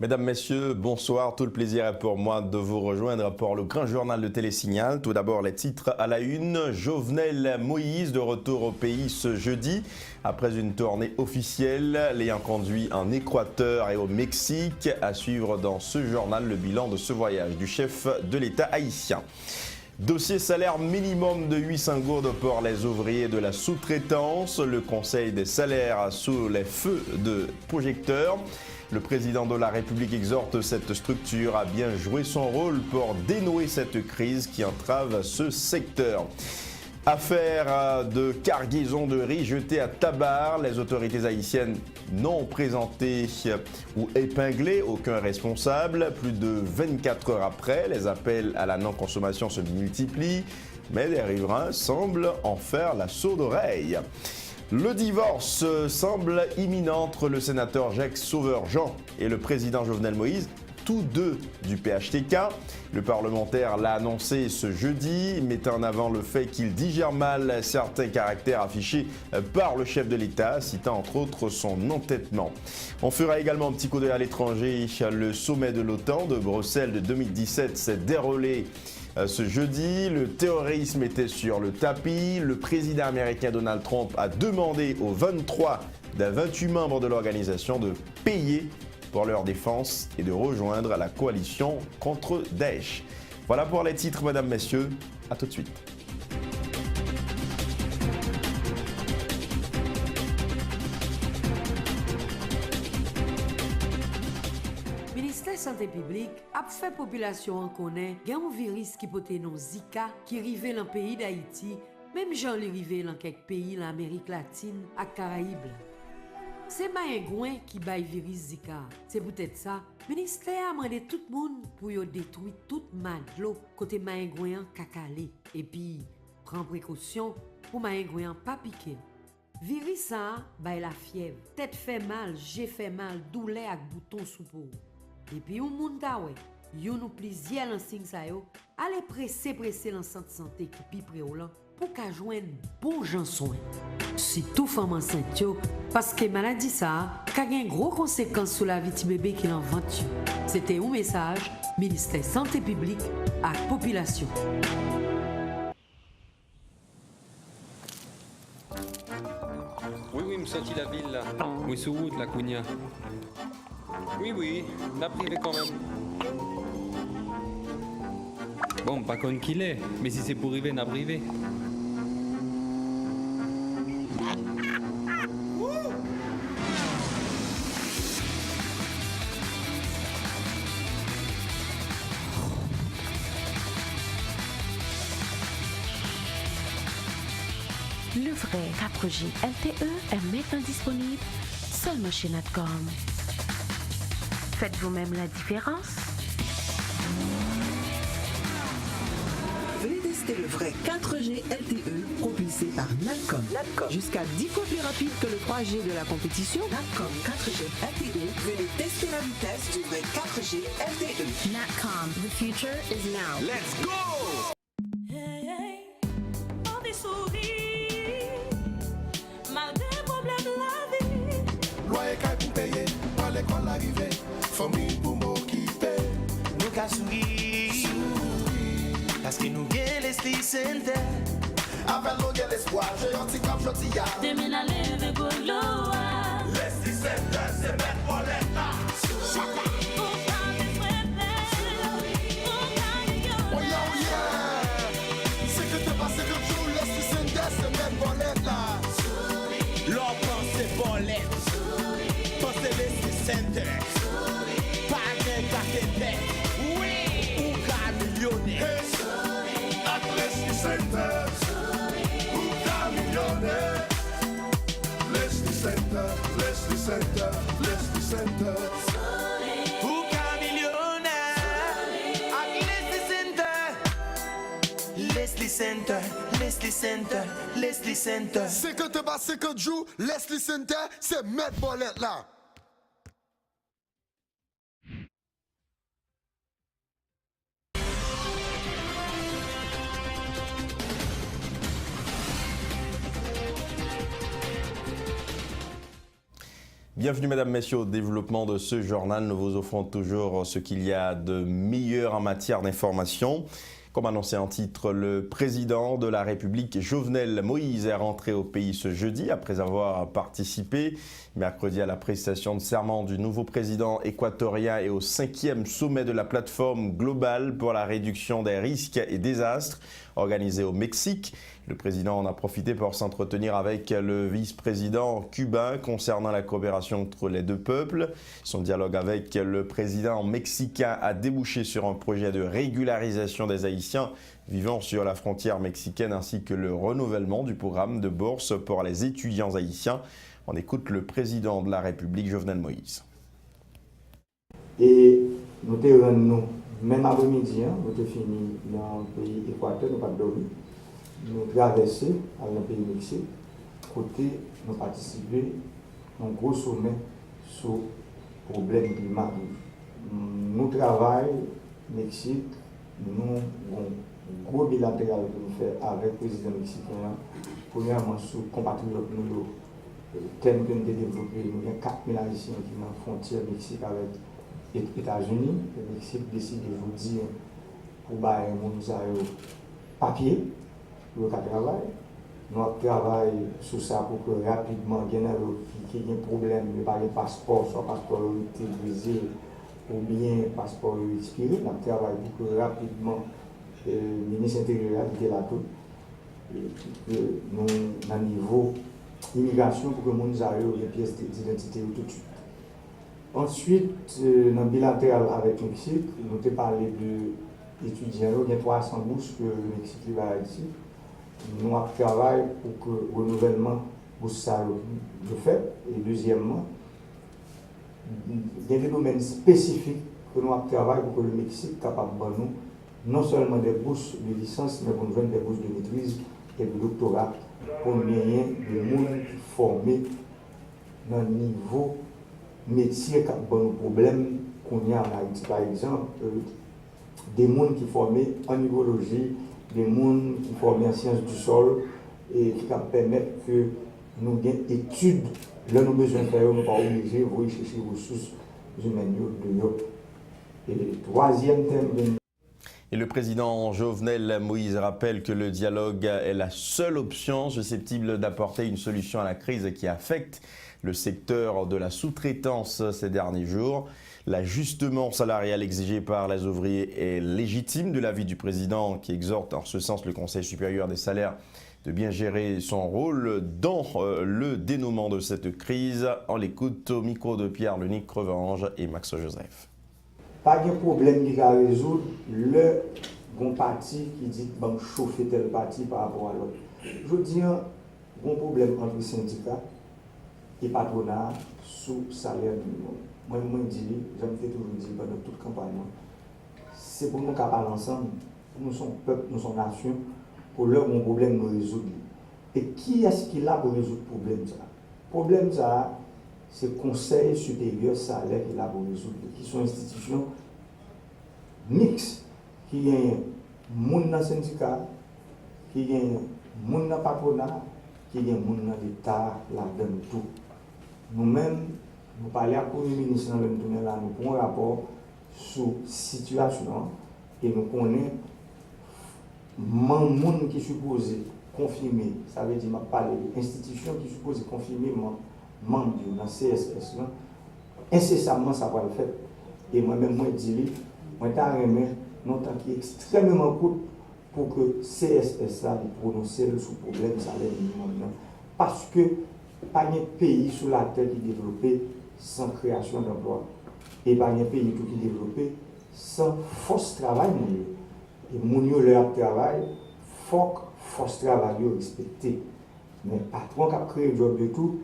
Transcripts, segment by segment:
Mesdames, Messieurs, bonsoir. Tout le plaisir est pour moi de vous rejoindre pour le grand journal de Télésignal. Tout d'abord, les titres à la une. Jovenel Moïse de retour au pays ce jeudi. Après une tournée officielle l'ayant conduit en Équateur et au Mexique. À suivre dans ce journal le bilan de ce voyage du chef de l'État haïtien. Dossier salaire minimum de 800 gourdes pour les ouvriers de la sous-traitance. Le Conseil des salaires sous les feux de projecteurs. Le président de la République exhorte cette structure à bien jouer son rôle pour dénouer cette crise qui entrave ce secteur. Affaire de cargaison de riz jetée à Tabar. Les autorités haïtiennes n'ont présenté ou épinglé aucun responsable. Plus de 24 heures après, les appels à la non-consommation se multiplient, mais les riverains semblent en faire la sourde oreille. Le divorce semble imminent entre le sénateur Jacques Sauveur-Jean et le président Jovenel Moïse, tous deux du PHTK. Le parlementaire l'a annoncé ce jeudi, mettant en avant le fait qu'il digère mal certains caractères affichés par le chef de l'État, citant entre autres son entêtement. On fera également un petit coup d'œil à l'étranger. Le sommet de l'OTAN de Bruxelles de 2017 s'est déroulé ce jeudi. Le terrorisme était sur le tapis. Le président américain Donald Trump a demandé aux 23 des 28 membres de l'organisation de payer pour leur défense et de rejoindre la coalition contre Daesh. Voilà pour les titres, mesdames, messieurs. À tout de suite. Ministère santé publique a fait population en connaît gen un virus qui pote non Zika qui rive dans le pays d'Haïti, même gens li rive dans quelques pays de l'Amérique latine et Caraïbes. C'est Maïgouin qui baille virus Zika. C'est peut-être ça. Le ministère a demandé tout le monde pour détruire toute madlo côté Maïgouin kakalé. Et puis, prend précaution pour Maïgouin pas piquer. Virus ça baille la fièvre, tête fait mal, j'ai fait mal, douleur avec bouton sous peau. Et puis, ou moun ta wè, yon nou plusieurs lansignes sa yo, allez pressé dans centre santé qui pi près ou là pour qu'a joindre bon jan soin. Si tout femme enceinte yo, parce que maladie ça, qu'a gen gros conséquences sur la vie de bébé qui l'envante. C'était un message, ministère santé publique à population. Oui, me sorti la ville là. Oui, sous route, la Cugna. Oui, n'a privé quand même. Bon, pas con qu'il est, mais si c'est pour arriver, n'a privé. Le vrai 4G LTE est maintenant disponible seulement chez Natcom. Faites vous-même la différence. Venez tester le vrai 4G LTE propulsé par Natcom. Jusqu'à 10 fois plus rapide que le 3G de la compétition. Natcom 4G LTE. Venez tester la vitesse du vrai 4G LTE. Natcom, the future is now. Let's go! Loyer kay pou payer, pas l'école arrivée, famille pour m'occuper. Nous ka souri, parce que nous gagnons les center. Avec l'eau de l'espoir, j'ai un petit cap jodia. Demain la lève golo. Les center, c'est mettre pour l'État. Oh yeah, c'est que t'es passé comme tout, les center, c'est mettre pour l'État. L'on pense pour l'État. Center. Pas de café, oui, ou qu'un millionnaire. Leslie Center, ou qu'un millionnaire. Leslie Center, Leslie Center, Leslie Center. Ou qu'un millionnaire. Leslie Center, Leslie Center, Leslie Center. C'est que t'es passé 50 jours, Leslie Center, c'est mettre bolette là. Bienvenue mesdames, messieurs au développement de ce journal. Nous vous offrons toujours ce qu'il y a de meilleur en matière d'information. Comme annoncé en titre, le président de la République, Jovenel Moïse, est rentré au pays ce jeudi après avoir participé mercredi à la prestation de serment du nouveau président équatorien et au 5e sommet de la plateforme globale pour la réduction des risques et désastres organisé au Mexique. Le président en a profité pour s'entretenir avec le vice-président cubain concernant la coopération entre les deux peuples. Son dialogue avec le président mexicain a débouché sur un projet de régularisation des Haïtiens vivant sur la frontière mexicaine ainsi que le renouvellement du programme de bourse pour les étudiants haïtiens. On écoute le président de la République, Jovenel Moïse. Et nous avons même après-midi, nous avons fini dans le pays Équateur, nous n'avons pas dormi. Nous traversons dans le pays Mexique, côté nous participons à un gros sommet sur le problème climatique. Nous travaillons au Mexique, nous avons un gros bilatéral que nous faisons avec le président mexicain, premièrement sur les compatriotes, le thème que nous avons développé, nous avons 4000 Haïtiens qui sont dans la frontière Mexique avec les États-Unis. Le Mexique décide de vous dire pour bailler mon papier. Pour le travail. Nous travaillons sur ça pour que rapidement, il y ait un problème, il n'y ait pas de passeport, soit passeport du Brésil ou bien passeport expiré. Nous travaillons pour que rapidement, le ministre intérieur ait là tout. Nous, à niveau immigration, pour que les gens aient des pièces d'identité tout de suite. Ensuite, dans le bilatéral avec le Mexique, nous avons parlé d'étudiants, il y a 300 bourses que le Mexique va ici. Nous travaillons pour que le renouvellement bourse le fait. Et deuxièmement, il y a des domaines spécifiques que nous travaillons pour que le Mexique soit capable de nous non seulement des bourses de licence, mais pour nous donner des bourses de maîtrise et de doctorat pour nous gagner des gens formés dans le niveau métier qui a un problème qu'on a en Haïti. Par exemple, des gens qui sont formés en hydrologie, des gens qui sont formés en sciences du sol et qui permettent que nous ayons des études. Là, nous avons besoin de faire, nous ne sommes pas obligés de chercher les ressources humaines de l'autre. Et le troisième thème. Et le président Jovenel Moïse rappelle que le dialogue est la seule option susceptible d'apporter une solution à la crise qui affecte le secteur de la sous-traitance ces derniers jours. L'ajustement salarial exigé par les ouvriers est légitime de l'avis du président qui exhorte en ce sens le Conseil supérieur des salaires de bien gérer son rôle dans le dénouement de cette crise. On l'écoute au micro de Pierre-Lenique Crevange et Max Joseph. Pas de problème qui va résoudre le bon parti qui dit que va chauffer tel parti par rapport à l'autre. Je veux dire, bon problème entre les syndicats et patronat sous salaire minimum. Moi, je dis, j'aime toujours dire pendant toute campagne, c'est pour nous qui parlons ensemble, nous sommes peuple, nous sommes nation, pour leur mon problème nous résoudre. Et qui est-ce qui est là pour résoudre le problème ça? Le problème ça, c'est le Conseil supérieur salaire qui est là pour résoudre, qui sont institutions mixtes, qui ont des gens dans le syndicat, qui ont des gens dans le patronat, qui ont des gens dans l'État, là-dedans tout. Nous-mêmes, nous parlons à Premier ministre dans le tournée là, nous prenons un rapport sur la situation et nous connaissons les gens qui sont supposés confirmer, ça veut dire parler de l'institution qui est supposée confirmer membres dans le CSS. Incessamment, ça va le faire. Et moi-même, moi, je dis, moi, je remets un temps qui est extrêmement court pour que CSS là prononce sur le problème de salaire minimum. Parce que pas de pays sur la terre qui est développé sans création d'emplois. Et pas de pays tout qui est développé sans force de travail. Et mon leur travail, il faut que force de travail respectée. Mais patron qui a créé le job de tout,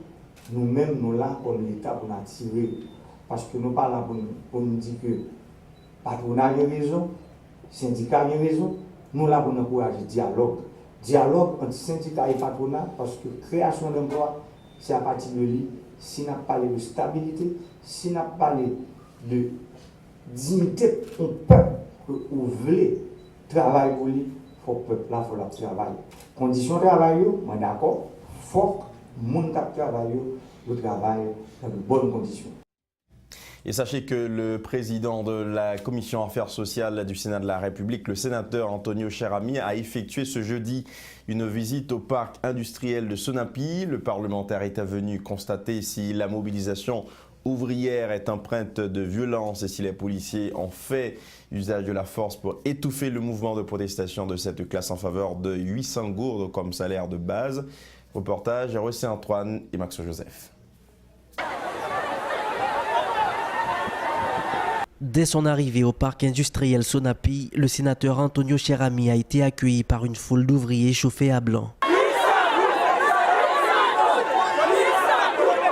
nous-mêmes, nous là comme l'État pour nous attirer. Parce que nous parlons pour nous dire que le patronat a raison, le syndicat a raison, nous là pour nous encourager le dialogue. Dialogue entre syndicat et patronat, parce que création d'emplois, c'est à partir de lui. Si nous parlé de stabilité, si nous parlé de dignité pour le peuple, que vous voulez travailler pour lui, il faut que le peuple là, il faut le travail. Condition de travail, on est d'accord, il faut que monde qui travaille, le travail dans de bonnes conditions. Et sachez que le président de la Commission Affaires sociales du Sénat de la République, le sénateur Antonio Cherami, a effectué ce jeudi une visite au parc industriel de Sonapi. Le parlementaire était venu constater si la mobilisation ouvrière est empreinte de violence et si les policiers ont fait usage de la force pour étouffer le mouvement de protestation de cette classe en faveur de 800 gourdes comme salaire de base. Reportage REC Antoine et Max Joseph. Dès son arrivée au parc industriel Sonapi, le sénateur Antonio Cherami a été accueilli par une foule d'ouvriers chauffés à blanc.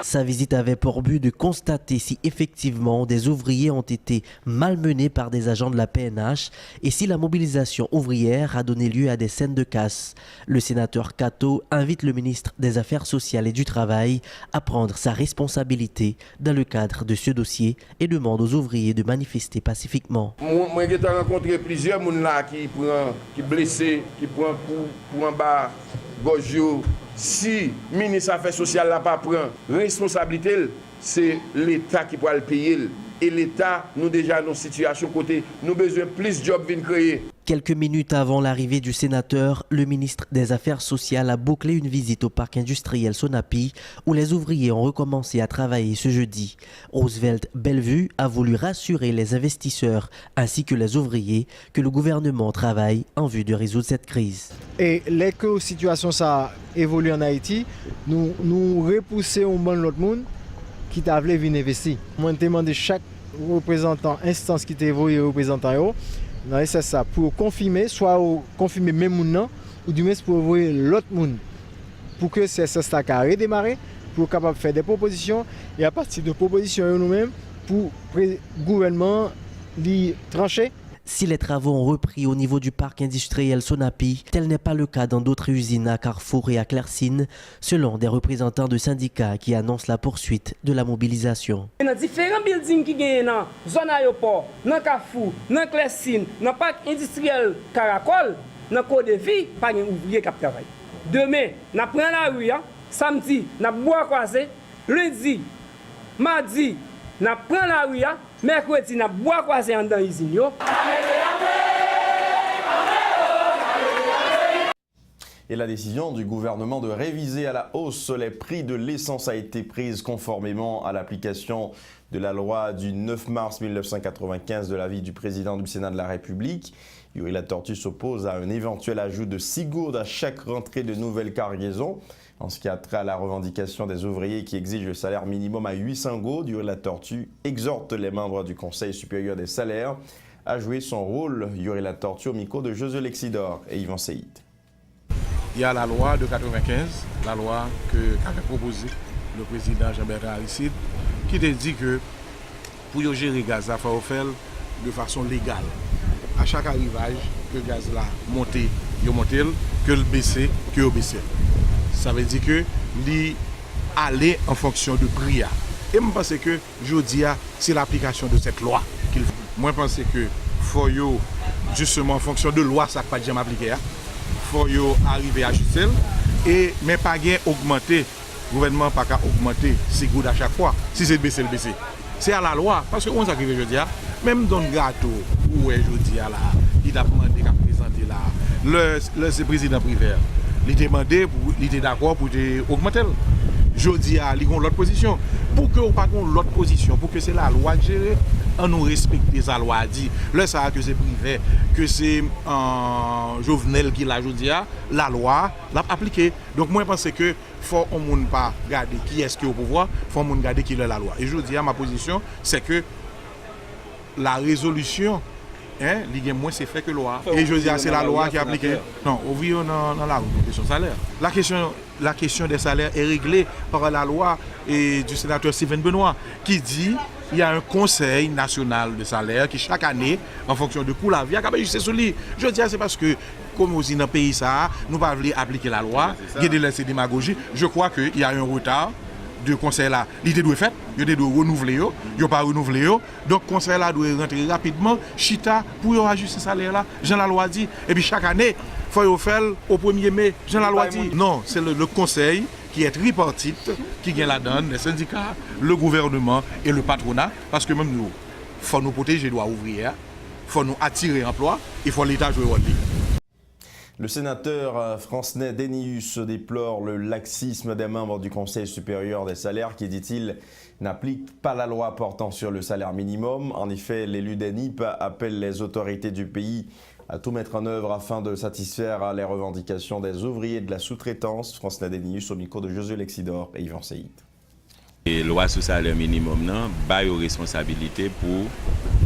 Sa visite avait pour but de constater si effectivement des ouvriers ont été malmenés par des agents de la PNH et si la mobilisation ouvrière a donné lieu à des scènes de casse. Le sénateur Kato invite le ministre des Affaires sociales et du Travail à prendre sa responsabilité dans le cadre de ce dossier et demande aux ouvriers de manifester pacifiquement. Moi, j'ai rencontré plusieurs personnes là qui blessés, qui prennent pour en bas, gauche. Si le ministre des Affaires sociales n'a pas pris responsabilité, c'est l'État qui pourra le payer. Et l'État, nous déjà dans une situation côté, nous avons besoin de plus de jobs à créer. Quelques minutes avant l'arrivée du sénateur, le ministre des Affaires sociales a bouclé une visite au parc industriel Sonapi où les ouvriers ont recommencé à travailler ce jeudi. Roosevelt Bellevue a voulu rassurer les investisseurs ainsi que les ouvriers que le gouvernement travaille en vue de résoudre cette crise. Et les que la situation ça évolue en Haïti, nous repousser au monde l'autre monde qui t'a voulu venir investir. Moi, je demande chaque représentant, instance qui t'a évolué représentant, c'est ça, pour confirmer, soit confirmer même monde, ou du moins pour envoyer l'autre monde, pour que c'est ça qui a redémarré, pour capable faire des propositions, et à partir de propositions nous-mêmes, pour le gouvernement les trancher. Si les travaux ont repris au niveau du parc industriel Sonapi, tel n'est pas le cas dans d'autres usines à Carrefour et à Clercine, selon des représentants de syndicats qui annoncent la poursuite de la mobilisation. Il y a différents buildings qui sont dans la zone aéroport, dans Carrefour, dans Clercine, dans le parc industriel Caracol, dans le Côte de Vie, pas d'ouvriers qui travaillent. Demain, nous prenons la rue, samedi, nous bois croisé, lundi, mardi, nous prenons la rue, mercredi, nous bois croisé dans l'usine. Et la décision du gouvernement de réviser à la hausse les prix de l'essence a été prise conformément à l'application de la loi du 9 mars 1995 de l'avis du président du Sénat de la République. Yuri Latortue s'oppose à un éventuel ajout de 6 gourdes à chaque rentrée de nouvelles cargaisons. En ce qui a trait à la revendication des ouvriers qui exigent le salaire minimum à 800 gourdes, Yuri Latortue exhorte les membres du Conseil supérieur des salaires à jouer son rôle. Yuri Latortue au micro de José Lexidor et Yvan Seyid. Il y a la loi de 1995, la loi qu'avait proposée le président Jean-Bertrand Aristide, qui te dit que pour gérer le gaz, il faut faire de façon légale. À chaque arrivage, que le gaz là monte, que le baisse, que le baisse. Ça veut dire que aller en fonction de prix. Et je pense que je dis c'est l'application de cette loi qu'il faut. Moi je pense que faut justement en fonction de loi ça pas jamais appliqué. Faut arriver à ajuster et mais pas gain augmenter. Le gouvernement pas qu'à augmenter ses goûts à chaque fois. Si c'est baisser le baisser. C'est à la loi parce que on s'arrive je dis même dans le gâteau où je dis là, il a demandé qu'à présenter là le président privé. Il a demandé, il était d'accord pour augmenter. Je dis à lui l'autre position. Pour que nous pas l'autre position, pour que c'est la loi de gérer, on nous respecte la loi dit. Là, ça que c'est privé, que c'est Jovenel qui l'a dit, la loi l'a appliquée. Donc moi je pense que faut on ne pas garder qui est-ce qui est au pouvoir, faut on garder qui est la loi. Et je dis à ma position, c'est que la résolution moins c'est fait que loi. Et je dis c'est la loi qui est appliquée. Non, ouvrir dans la question salaire. La question des salaires est réglée par la loi du sénateur Steven Benoît qui dit il y a un conseil national de salaire qui chaque année, en fonction de coût la vie, a juste sur lui. Je dis c'est parce que comme aussi dans le pays ça, nous ne pouvons pas appliquer la loi, il y a de la démagogie. Je crois qu'il y a un retard. De conseil là, l'idée doit être faite, il doit renouveler, il pas renouveler. Donc conseil là doit rentrer rapidement, chita pour ajuster ce salaire là. Jean la loi dit et puis chaque année, faut faire au 1er mai, Jean la loi dit. Non, c'est le conseil qui est tripartite, qui gagne la donne, les syndicats, le gouvernement et le patronat, parce que même nous, il faut nous protéger les droits ouvriers, il faut nous attirer l'emploi, il faut l'État jouer au rôle. Le sénateur Francenet Dénius déplore le laxisme des membres du Conseil supérieur des salaires qui, dit-il, n'applique pas la loi portant sur le salaire minimum. En effet, l'élu d'ENIP appelle les autorités du pays à tout mettre en œuvre afin de satisfaire les revendications des ouvriers de la sous-traitance. Francenet Dénius au micro de Josué Lexidor et Yvan Seyid. Et loi sur salaire minimum non bail aux responsabilités pour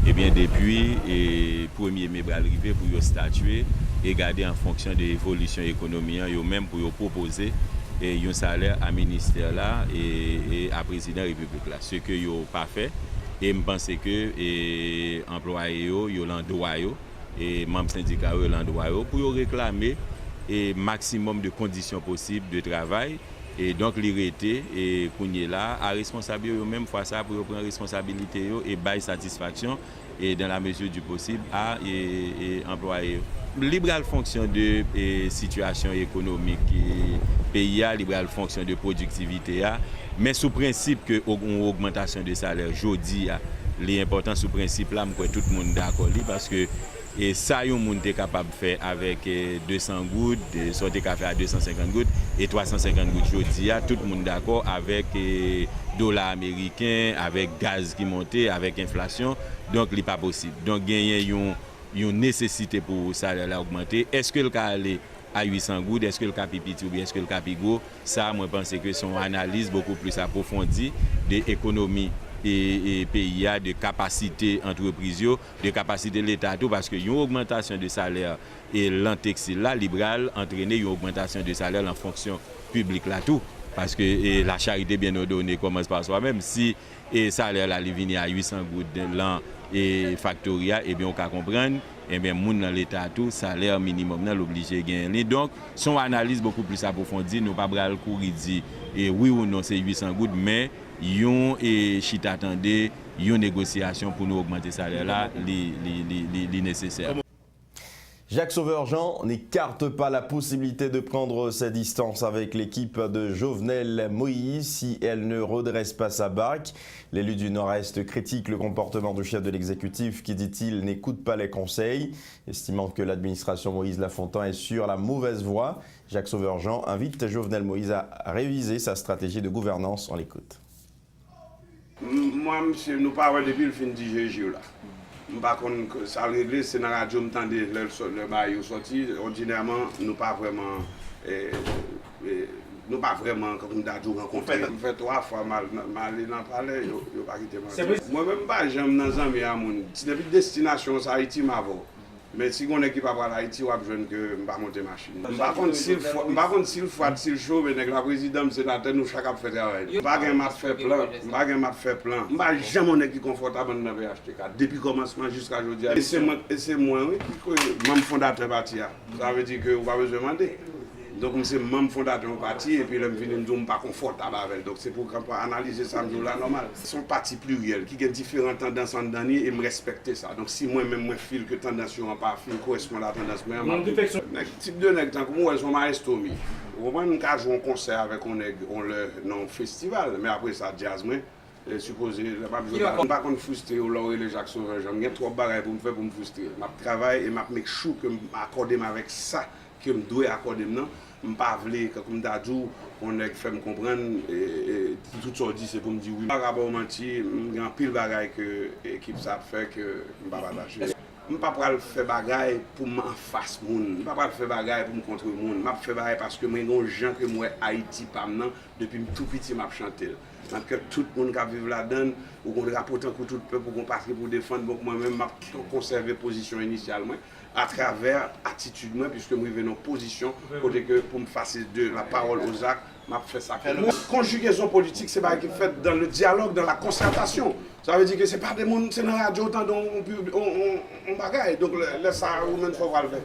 depuis et 1er mai arrivé pour statuer et garder en fonction de l'évolution économique yo même pour proposer et un salaire à ministère là et à président république là ce que yo pas fait et me pense que employés yo l'endroit yo et membres syndicats yo l'endroit yo pour réclamer et maximum de conditions possibles de travail. Et donc, l'irrité, et qu'on est là, à responsabilité, même fois ça, pour prendre responsabilité et bailler satisfaction, et dans la mesure du possible, à employer. Libéral fonction de situation économique, pays, libéral fonction de productivité, mais sous principe que une augmentation de salaire, jeudi, l'important sous principe là, tout le monde d'accord, parce que et ça, yon moun est capable de faire avec 200 gouttes, sortir café à 250 gouttes et 350 gouttes jeudi. Tout le monde d'accord avec dollars américains, avec gaz qui monte, avec inflation. Donc, il n'est pas possible. Donc, il y a une nécessité pour ça augmenter. Est-ce que le cas aller à 800 gouttes, est-ce que le cas pipiti ou bien est-ce que le cas pigo? Ça, moi, je pense que c'est une analyse beaucoup plus approfondie de l'économie et pays de capacité entreprise, de capacité de l'État, parce qu'il y a une augmentation de salaire et l'antexile là, libéral, entraîner une augmentation de salaire en fonction publique là tout. Parce que la charité bien ordonnée commence par soi-même. Si le salaire là, il vient à 800 gouttes de l'an et factoria, et bien on peut comprendre, et bien moun dans l'État tout, salaire minimum là, l'obligé de gagner. Donc, son analyse beaucoup plus approfondie, nous pas bral courir dit oui ou non c'est 800 gouttes, mais yon et chita attendait yon négociation pour nous augmenter salaire là les nécessaire. Jacques Sauveur-Jean n'écarte pas la possibilité de prendre ses distances avec l'équipe de Jovenel Moïse si elle ne redresse pas sa barque. L'élu du Nord-Est critique le comportement du chef de l'exécutif qui, dit-il, n'écoute pas les conseils. Estimant que l'administration Moïse Lafontaine est sur la mauvaise voie, Jacques Sauveur-Jean invite Jovenel Moïse à réviser sa stratégie de gouvernance. On l'écoute. Moi, monsieur, nous parlons depuis le fin du GG là. Par contre, ça a réglé, c'est dans la radio, le bail sorti. Ordinairement, nous pas vraiment, comme d'adou rencontré. Je fais 3 fois mal dans le palais, je pas quitté mal. Moi-même, pas j'aime dans un ami. Si depuis destination, c'est Haïti, m'avons. Mais si on est qui va voir Haïti, on va besoin que je ne monter machine. Par contre, s'il chaud, la présidente, sénateur, nous chacun fait travail. Je ne vais pas faire plan. Je ne vais pas jamais être confortable dans le VHTK. Depuis le commencement jusqu'à aujourd'hui. Et c'est moi, oui, membre fondateur parti. Ça veut dire que vous n'avez pas besoin de demander. Donc, c'est membre fondateur du parti et puis je ne suis pas confortable avec. Donc, c'est pour analyser ça là normal. C'est un parti pluriel qui a différentes tendances en dernier et me respecter ça. Donc, si moi-même, je file que tendance n'a pas fil correspond à la tendance, le type de nègre, tant que moi, ils sont maestomie. Au moins, nous avons un concert avec un festival, mais après ça, jazz, moi. Supposé, je ne suis pas frustré ou l'aurait les Jacques Sauveur-Jean. J'ai trop de bagages pour me faire pour me frustrer. Je travaille et je make sure que je m'accorde avec ça que je dois accorder maintenant. Je ne veux pas comme d'adou, on fait me comprendre et tout ça dit c'est pour me dire oui. Je ne vais pas mentir, j'ai un pile de bagages que l'équipe ça fait que je ne vais pas lâcher. Je ne vais pas faire des bagages pour m'en face moun. Je ne vais pas faire des bagages pour me contre moun. Je vais faire des bagages parce que moi j'ai gens que moi Haïti pas maintenant depuis tout petit m'a chanté. Donc que tout le monde qui vit là-dedans ou qu'on rapporte un coup tout le peuple pour qu'on patrie pour défendre donc moi-même m'a conservé position initialement à travers attitude moi puisque moi venons position côté que pour me faire de la parole aux actes m'a fait ça. Conjugaison politique c'est pas qui fait dans le dialogue dans la concertation. Ça veut dire que c'est pas des monde c'est dans la radio autant on bagaille donc laisse ça ou même faut voir le faire.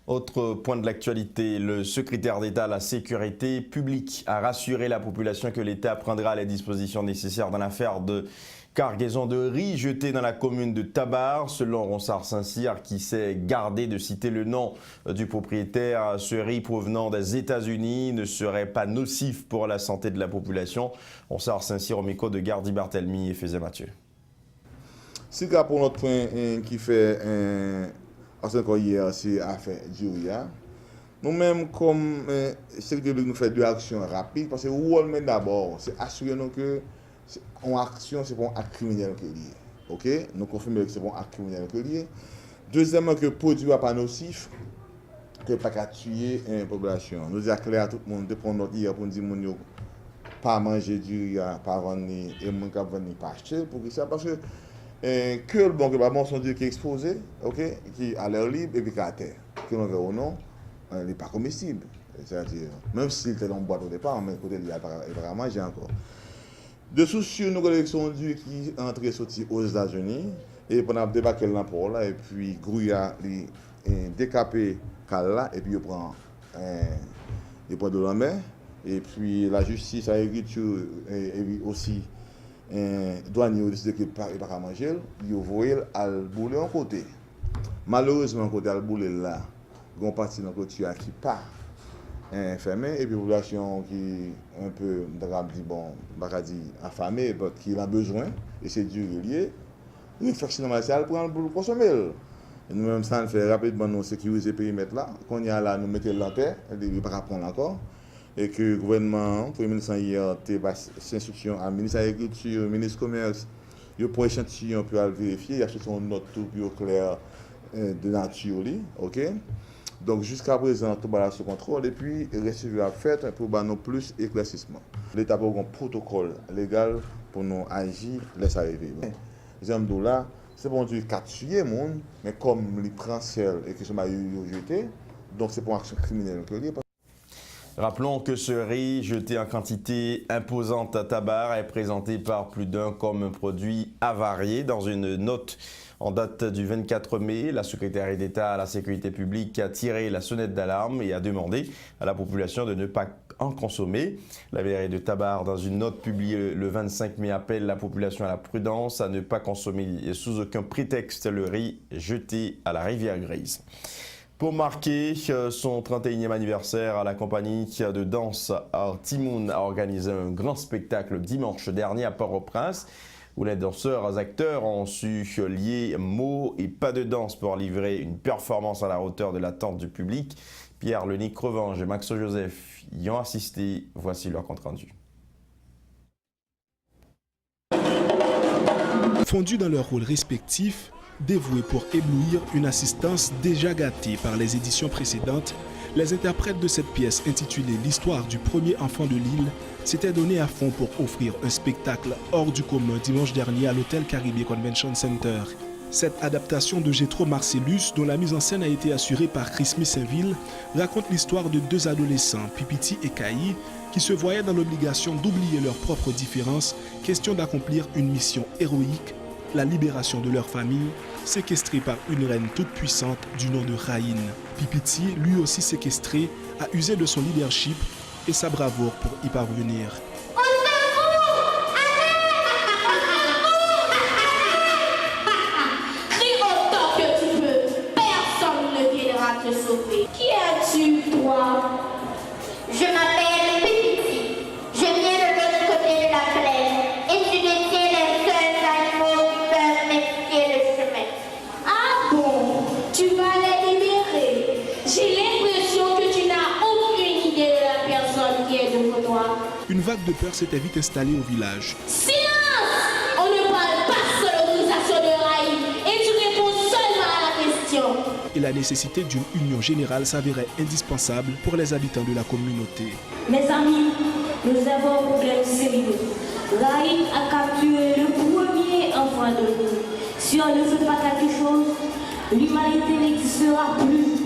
Autre point de l'actualité, le secrétaire d'État à la sécurité publique a rassuré la population que l'État prendra les dispositions nécessaires dans l'affaire de cargaison de riz jetée dans la commune de Tabar. Selon Ronsard Saint-Cyr, qui s'est gardé de citer le nom du propriétaire, ce riz provenant des États-Unis ne serait pas nocif pour la santé de la population. Ronsard Saint-Cyr au micro de Gardi Barthelmy et Faisait Mathieu. C'est le pour notre point qui fait encore hier, c'est affaire du riz. Nous-mêmes, comme secrétaire nous fait deux actions rapides, parce que le d'abord, c'est assurer que en action, c'est pour un acte criminel que lié. OK? Nous confirmons que c'est pour un acte criminel que lié. Deuxièmement, que le produit n'est pas nocif, que pas qu'à tuer une population. Nous disons clair à tout le monde de prendre notre hier pour dire que pas manger du riz, pas vendre et mon cap vendre pas acheter pour ça parce que le bon que bon son Dieu qui est exposé, OK, qui à l'air libre et puis à terre, que l'on veut ou non, il n'est pas comestible. C'est-à-dire même s'il était dans une boîte au départ, mais côté il va manger encore. De souci, nous collections d'huile qui entrée et sorti aux États-Unis et pendant débarquer l'emport là et puis grouilla les décapé là et puis il prend de la main et puis la justice, l'agriculture et aussi douanier décidé qu'il pas manger, il voyait al bouler en côté. Malheureusement côté al bouler là, gon partie dans côté qui pas fermé et puis population qui un peu dit bon bakadi affamé qui a besoin et c'est dur lié réflexion martiale pour le consommer nous même ça fait rapidement nous sécuriser périmètre là qu'on y a là nous mettre la terre et pas prendre encore et que le gouvernement premier ministre hier c'est instruction à ministre de l'agriculture ministre du commerce il pour échantillon pour vérifier il a acheté son note tout bio clair de nature OK. Donc jusqu'à présent, tout va sous contrôle et puis recevoir la fête pour nous plus éclaircissement. L'État a un protocole légal pour nous agir, laisse arriver. Les hommes là, c'est pour dire qu'à tuer les gens, mais comme les prend seul et que ce m'a jeté, donc c'est pour une action criminelle. Rappelons que ce riz jeté en quantité imposante à Tabar est présenté par plus d'un comme un produit avarié. Dans une note en date du 24 mai, la secrétaire d'État à la sécurité publique a tiré la sonnette d'alarme et a demandé à la population de ne pas en consommer. La mairie de Tabar, dans une note publiée le 25 mai, appelle la population à la prudence, à ne pas consommer sous aucun prétexte le riz jeté à la rivière Grise. Pour marquer son 31e anniversaire, la compagnie de danse Artimoun a organisé un grand spectacle dimanche dernier à Port-au-Prince, où les danseurs acteurs ont su lier mots et pas de danse pour livrer une performance à la hauteur de l'attente du public. Pierre Lenic Crevange et Maxo Joseph y ont assisté. Voici leur compte-rendu. Fondus dans leurs rôles respectifs, dévoués pour éblouir une assistance déjà gâtée par les éditions précédentes, les interprètes de cette pièce intitulée « L'histoire du premier enfant de l'île » s'étaient donnés à fond pour offrir un spectacle hors du commun dimanche dernier à l'hôtel Caribbean Convention Center. Cette adaptation de Gétro Marcellus, dont la mise en scène a été assurée par Chris Missinville, raconte l'histoire de deux adolescents, Pipiti et Kaï, qui se voyaient dans l'obligation d'oublier leurs propres différences, question d'accomplir une mission héroïque, la libération de leur famille, séquestrée par une reine toute puissante du nom de Raïn. Pipiti, lui aussi séquestré, a usé de son leadership et sa bravoure pour y parvenir. Crie autant que tu peux, personne ne viendra te sauver. Qui es-tu, toi? Je m'appelle Pipiti. Je viens de l'autre côté de la plaine et tu détiens les seuls animaux qui peuvent m'expliquer le chemin. Ah bon? Tu vas les libérer. J'ai l'impression que tu n'as aucune idée de la personne qui est devant toi. Une vague de peur s'était vite installée au village. Silence! On ne parle pas sans l'autorisation de Raïm et tu réponds seulement à la question. Et la nécessité d'une union générale s'avérait indispensable pour les habitants de la communauté. Mes amis, nous avons un problème sérieux. Raïm a capturé le premier enfant de nous. Si on ne fait pas quelque chose, l'humanité n'existera plus.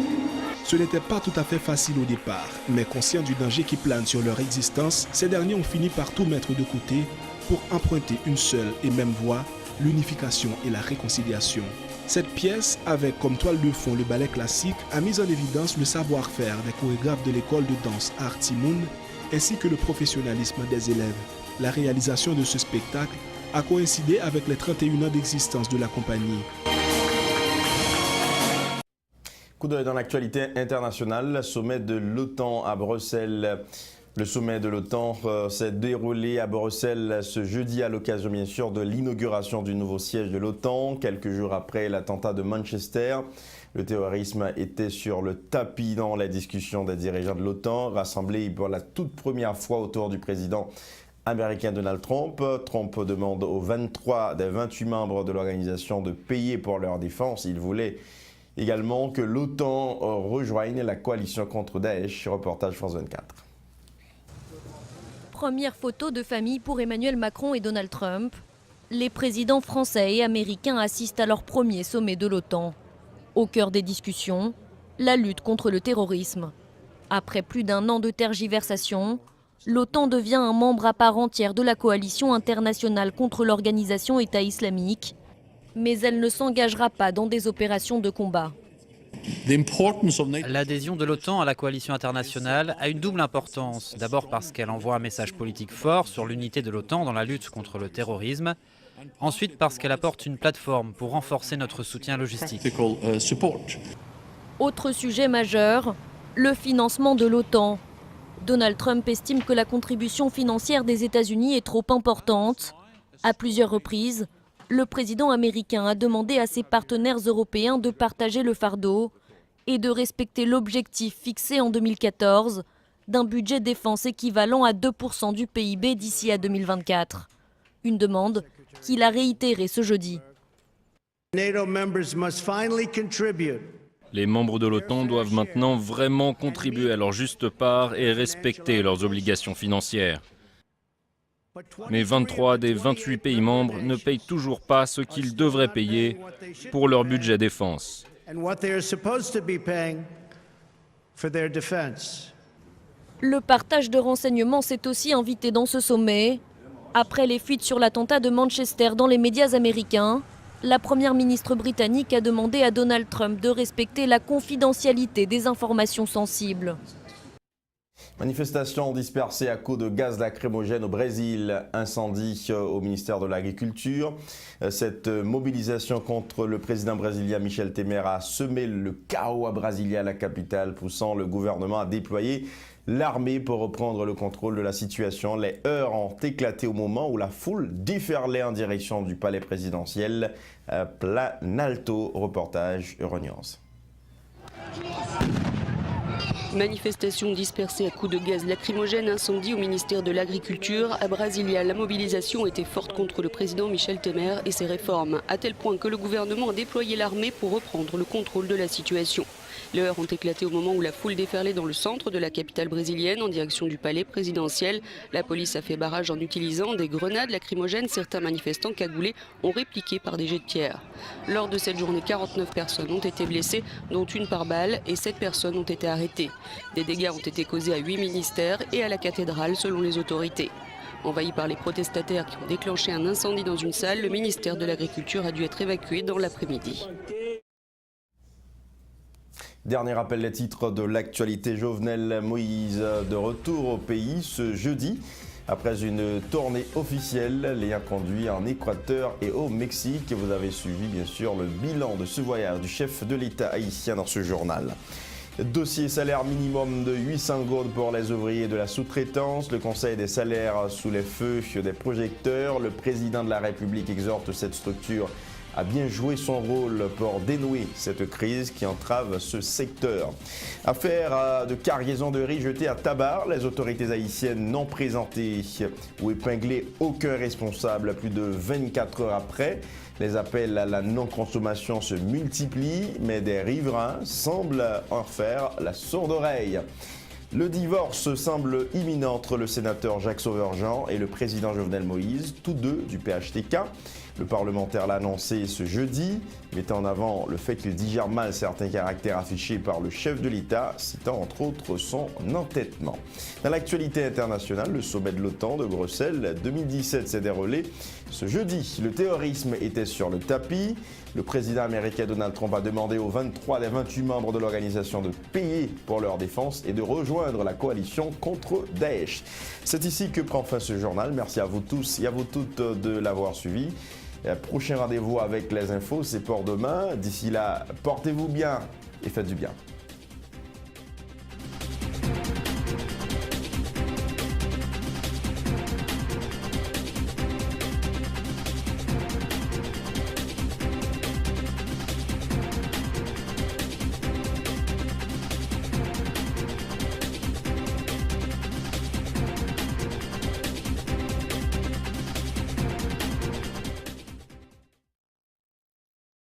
Ce n'était pas tout à fait facile au départ, mais conscients du danger qui plane sur leur existence, ces derniers ont fini par tout mettre de côté pour emprunter une seule et même voie, l'unification et la réconciliation. Cette pièce, avec comme toile de fond le ballet classique, a mis en évidence le savoir-faire des chorégraphes de l'école de danse Art Timoun ainsi que le professionnalisme des élèves. La réalisation de ce spectacle a coïncidé avec les 31 ans d'existence de la compagnie. Coup d'œil dans l'actualité internationale, sommet de l'OTAN à Bruxelles. Le sommet de l'OTAN s'est déroulé à Bruxelles ce jeudi à l'occasion bien sûr de l'inauguration du nouveau siège de l'OTAN, quelques jours après l'attentat de Manchester. Le terrorisme était sur le tapis dans la discussion des dirigeants de l'OTAN, rassemblés pour la toute première fois autour du président américain Donald Trump. Trump demande aux 23 des 28 membres de l'organisation de payer pour leur défense. Il voulait également que l'OTAN rejoigne la coalition contre Daesh. Reportage France 24. Première photo de famille pour Emmanuel Macron et Donald Trump. Les présidents français et américains assistent à leur premier sommet de l'OTAN. Au cœur des discussions, la lutte contre le terrorisme. Après plus d'un an de tergiversation, l'OTAN devient un membre à part entière de la coalition internationale contre l'organisation État islamique, mais elle ne s'engagera pas dans des opérations de combat. L'adhésion de l'OTAN à la coalition internationale a une double importance. D'abord parce qu'elle envoie un message politique fort sur l'unité de l'OTAN dans la lutte contre le terrorisme. Ensuite parce qu'elle apporte une plateforme pour renforcer notre soutien logistique. Autre sujet majeur, le financement de l'OTAN. Donald Trump estime que la contribution financière des États-Unis est trop importante. À plusieurs reprises, le président américain a demandé à ses partenaires européens de partager le fardeau et de respecter l'objectif fixé en 2014 d'un budget défense équivalent à 2% du PIB d'ici à 2024. Une demande qu'il a réitérée ce jeudi. Les membres de l'OTAN doivent maintenant vraiment contribuer à leur juste part et respecter leurs obligations financières. Mais 23 des 28 pays membres ne payent toujours pas ce qu'ils devraient payer pour leur budget défense. Le partage de renseignements s'est aussi invité dans ce sommet. Après les fuites sur l'attentat de Manchester dans les médias américains, la première ministre britannique a demandé à Donald Trump de respecter la confidentialité des informations sensibles. Manifestation dispersée à coups de gaz lacrymogène au Brésil, incendie au ministère de l'Agriculture. Cette mobilisation contre le président brésilien Michel Temer a semé le chaos à Brasilia, la capitale, poussant le gouvernement à déployer l'armée pour reprendre le contrôle de la situation. Les heurts ont éclaté au moment où la foule déferlait en direction du palais présidentiel. Planalto, reportage Euronews. Manifestation dispersée à coups de gaz lacrymogène, incendie au ministère de l'Agriculture. À Brasilia, la mobilisation était forte contre le président Michel Temer et ses réformes, à tel point que le gouvernement a déployé l'armée pour reprendre le contrôle de la situation. Les heurts ont éclaté au moment où la foule déferlait dans le centre de la capitale brésilienne en direction du palais présidentiel. La police a fait barrage en utilisant des grenades lacrymogènes. Certains manifestants cagoulés ont répliqué par des jets de pierre. Lors de cette journée, 49 personnes ont été blessées, dont une par balle, et 7 personnes ont été arrêtées. Des dégâts ont été causés à 8 ministères et à la cathédrale selon les autorités. Envahi par les protestataires qui ont déclenché un incendie dans une salle, le ministère de l'Agriculture a dû être évacué dans l'après-midi. Dernier rappel des titres de l'actualité. Jovenel Moïse de retour au pays ce jeudi. Après une tournée officielle l'ayant conduit en Équateur et au Mexique. Vous avez suivi bien sûr le bilan de ce voyage du chef de l'État haïtien dans ce journal. Dossier salaire minimum de 800 gourdes pour les ouvriers de la sous-traitance. Le Conseil des salaires sous les feux des projecteurs. Le président de la République exhorte cette structure a bien joué son rôle pour dénouer cette crise qui entrave ce secteur. Affaire de cargaison de riz jetée à Tabar, les autorités haïtiennes n'ont présenté ou épinglé aucun responsable plus de 24 heures après. Les appels à la non-consommation se multiplient, mais des riverains semblent en faire la sourde oreille. Le divorce semble imminent entre le sénateur Jacques Sauverjean et le président Jovenel Moïse, tous deux du PHTK. Le parlementaire l'a annoncé ce jeudi, mettant en avant le fait qu'il digère mal certains caractères affichés par le chef de l'État, citant entre autres son entêtement. Dans l'actualité internationale, le sommet de l'OTAN de Bruxelles 2017 s'est déroulé ce jeudi. Le terrorisme était sur le tapis. Le président américain Donald Trump a demandé aux 23 des 28 membres de l'organisation de payer pour leur défense et de rejoindre la coalition contre Daesh. C'est ici que prend fin ce journal. Merci à vous tous et à vous toutes de l'avoir suivi. Prochain rendez-vous avec les infos, c'est pour demain. D'ici là, portez-vous bien et faites du bien.